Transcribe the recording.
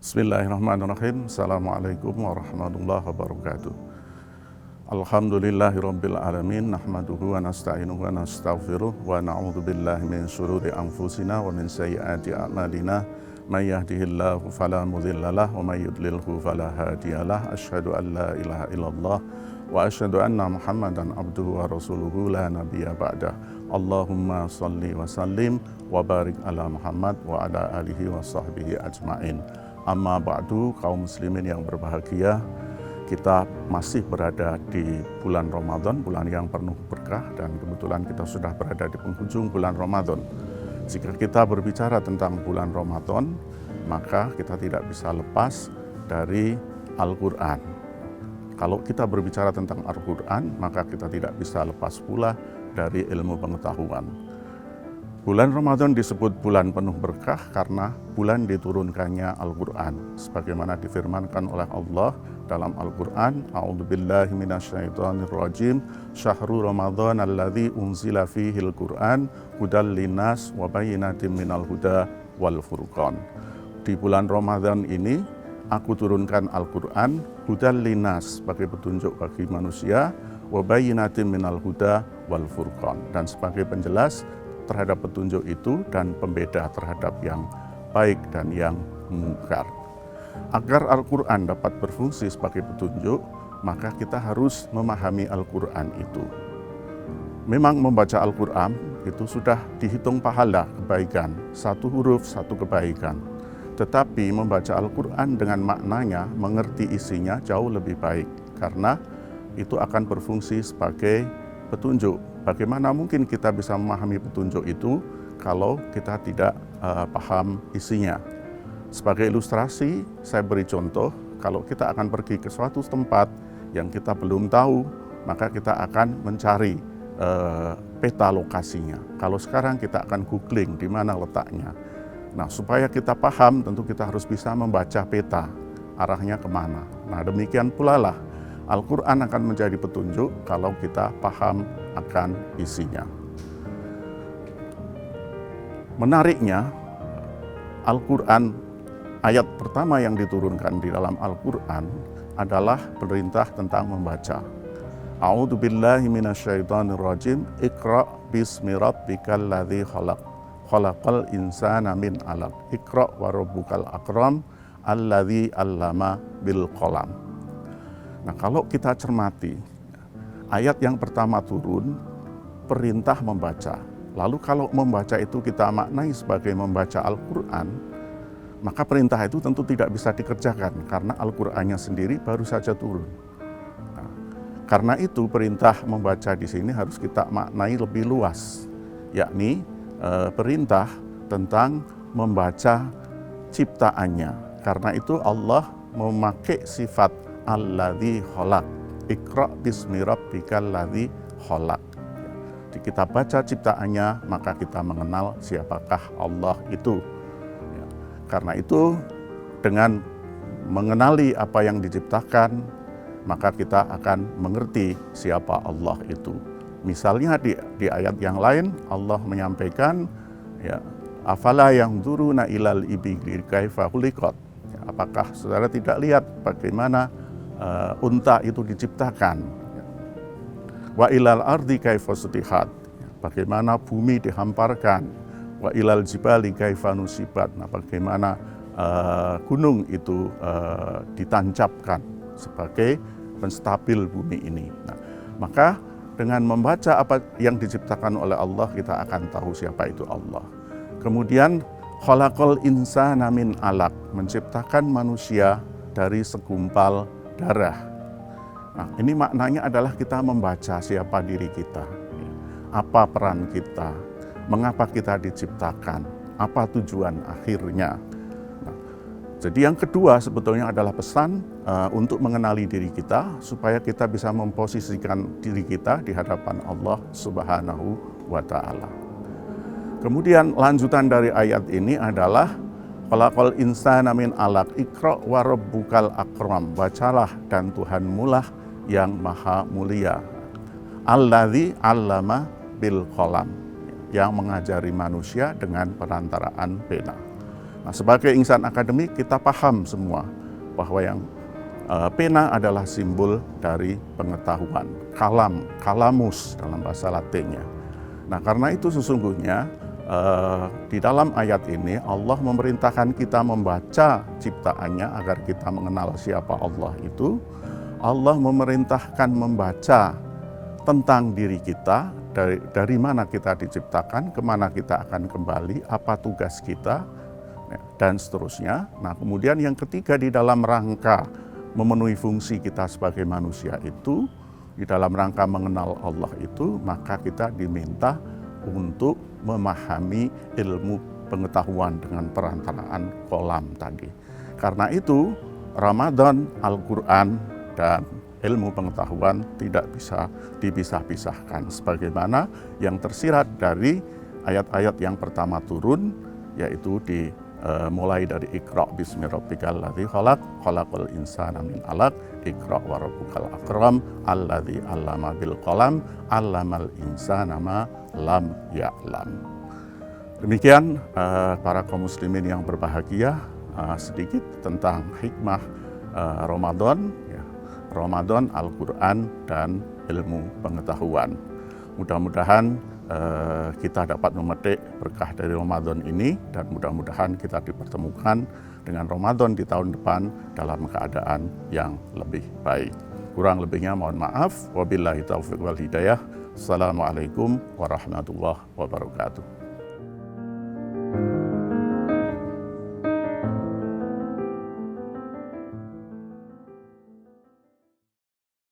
Bismillahirrahmanirrahim. Assalamualaikum warahmatullahi wabarakatuh. Alhamdulillahirabbil alamin, nahmaduhu wa nasta'inuhu wa nastaghfiruh wa na'udzu billahi min syururi anfusina wa min sayyiati a'malina. May yahdihillahu fala mudhillalah wa may yudlilhu fala hadiyalah. Asyhadu an la ilaha illallah wa asyhadu anna Muhammadan abduhu wa rasuluhu la nabiyya ba'dah. Allahumma shalli wa sallim wa barik ala Muhammad wa ala alihi wa sahbihi ajmain. Amma ba'du, kaum muslimin yang berbahagia, kita masih berada di bulan Ramadan, bulan yang penuh berkah, dan kebetulan kita sudah berada di penghujung bulan Ramadan. Jika kita berbicara tentang bulan Ramadan, maka kita tidak bisa lepas dari Al-Quran. Kalau kita berbicara tentang Al-Quran, maka kita tidak bisa lepas pula dari ilmu pengetahuan. Bulan Ramadan disebut bulan penuh berkah karena bulan diturunkannya Al-Quran. Sebagaimana difirmankan oleh Allah dalam Al-Quran, A'udzubillahi minasyaitonirrajim, Syahrul Ramadan alladzi unzila fihil Quran, hudal linnas wa bayyinatin minal huda wal furqan. Di bulan Ramadan ini, aku turunkan Al-Quran, hudal linnas, sebagai petunjuk bagi manusia, wa bayyinatin minal huda wal furqan, dan sebagai penjelas terhadap petunjuk itu dan pembeda terhadap yang baik dan yang mungkar. Agar Al-Quran dapat berfungsi sebagai petunjuk, maka kita harus memahami Al-Quran itu. Memang membaca Al-Quran itu sudah dihitung pahala kebaikan, satu huruf satu kebaikan. Tetapi membaca Al-Quran dengan maknanya, mengerti isinya jauh lebih baik, karena itu akan berfungsi sebagai petunjuk. Bagaimana mungkin kita bisa memahami petunjuk itu kalau kita tidak paham isinya? Sebagai ilustrasi, saya beri contoh, kalau kita akan pergi ke suatu tempat yang kita belum tahu, maka kita akan mencari peta lokasinya. Kalau sekarang kita akan googling di mana letaknya. Nah, supaya kita paham, tentu kita harus bisa membaca peta, arahnya kemana. Nah, demikian pula lah Al-Quran akan menjadi petunjuk kalau kita paham akan isinya. Menariknya, Al-Quran, ayat pertama yang diturunkan di dalam Al-Quran adalah perintah tentang membaca. A'udzubillahi minasyaitonirrajim, Iqra' bismi rabbikal ladzi khalaq, khalaqal insana min 'alaq, Iqra' wa rabbukal akram, alladzi 'allama bil qalam. Nah, kalau kita cermati, ayat yang pertama turun, perintah membaca. Lalu kalau membaca itu kita maknai sebagai membaca Al-Quran, maka perintah itu tentu tidak bisa dikerjakan, karena Al-Qurannya sendiri baru saja turun. Nah, karena itu perintah membaca di sini harus kita maknai lebih luas, yakni perintah tentang membaca ciptaannya. Karena itu Allah memakai sifat alladzi khalaq, Iqra' bismi rabbikal ladzi khalaq. Jadi kita baca ciptaannya, maka kita mengenal siapakah Allah itu. Karena itu, dengan mengenali apa yang diciptakan, maka kita akan mengerti siapa Allah itu. Misalnya di ayat yang lain, Allah menyampaikan, ya, afala yanzuruna ilal ibili kaifa khuliqat. Apakah saudara tidak lihat bagaimana unta itu diciptakan? Wa ilal ardi kaifa sutihat, bagaimana bumi dihamparkan. Wa ilal jibali kaifa nusibat, nah, bagaimana gunung itu ditancapkan sebagai penstabil bumi ini. Nah, maka dengan membaca apa yang diciptakan oleh Allah, kita akan tahu siapa itu Allah. Kemudian khalaqal insana min 'alaq, menciptakan manusia dari segumpal darah. Nah, ini maknanya adalah kita membaca siapa diri kita, apa peran kita, mengapa kita diciptakan, apa tujuan akhirnya. Nah, jadi yang kedua sebetulnya adalah pesan untuk mengenali diri kita, supaya kita bisa memposisikan diri kita di hadapan Allah Subhanahu wa Ta'ala. Kemudian lanjutan dari ayat ini adalah khalaqal insana min 'alaq, Iqra' wa rabbukal akram, bacalah dan Tuhanmu lah yang maha mulia. Alladzi 'allama bil qalam, yang mengajari manusia dengan perantaraan pena. Nah, sebagai insan akademik kita paham semua bahwa yang pena adalah simbol dari pengetahuan, kalamus dalam bahasa Latinnya. Nah, karena itu sesungguhnya di dalam ayat ini Allah memerintahkan kita membaca ciptaannya agar kita mengenal siapa Allah itu. Allah memerintahkan membaca tentang diri kita, dari mana kita diciptakan, kemana kita akan kembali, apa tugas kita, dan seterusnya. Nah, kemudian yang ketiga di dalam rangka memenuhi fungsi kita sebagai manusia itu, di dalam rangka mengenal Allah itu, maka kita diminta untuk memahami ilmu pengetahuan dengan perantaraan kolam tadi. Karena itu, Ramadan, Al-Quran, dan ilmu pengetahuan tidak bisa dipisah-pisahkan. Sebagaimana yang tersirat dari ayat-ayat yang pertama turun, yaitu mulai dari Iqra' bismi rabbikal ladzi khalaq, khalaqal insana min 'alaq, Iqra' wa rabbukal akram, alladzi 'allama bil qalam, 'allamal insana ma lam ya'lam. Demikian para kaum muslimin yang berbahagia, sedikit tentang hikmah Ramadan, Ramadan, Al-Quran, dan ilmu pengetahuan. Mudah-mudahan kita dapat memetik berkah dari Ramadan ini, dan mudah-mudahan kita dipertemukan dengan Ramadan di tahun depan dalam keadaan yang lebih baik. Kurang lebihnya mohon maaf. Wabillahi taufiq wal hidayah. Assalamualaikum warahmatullahi wabarakatuh.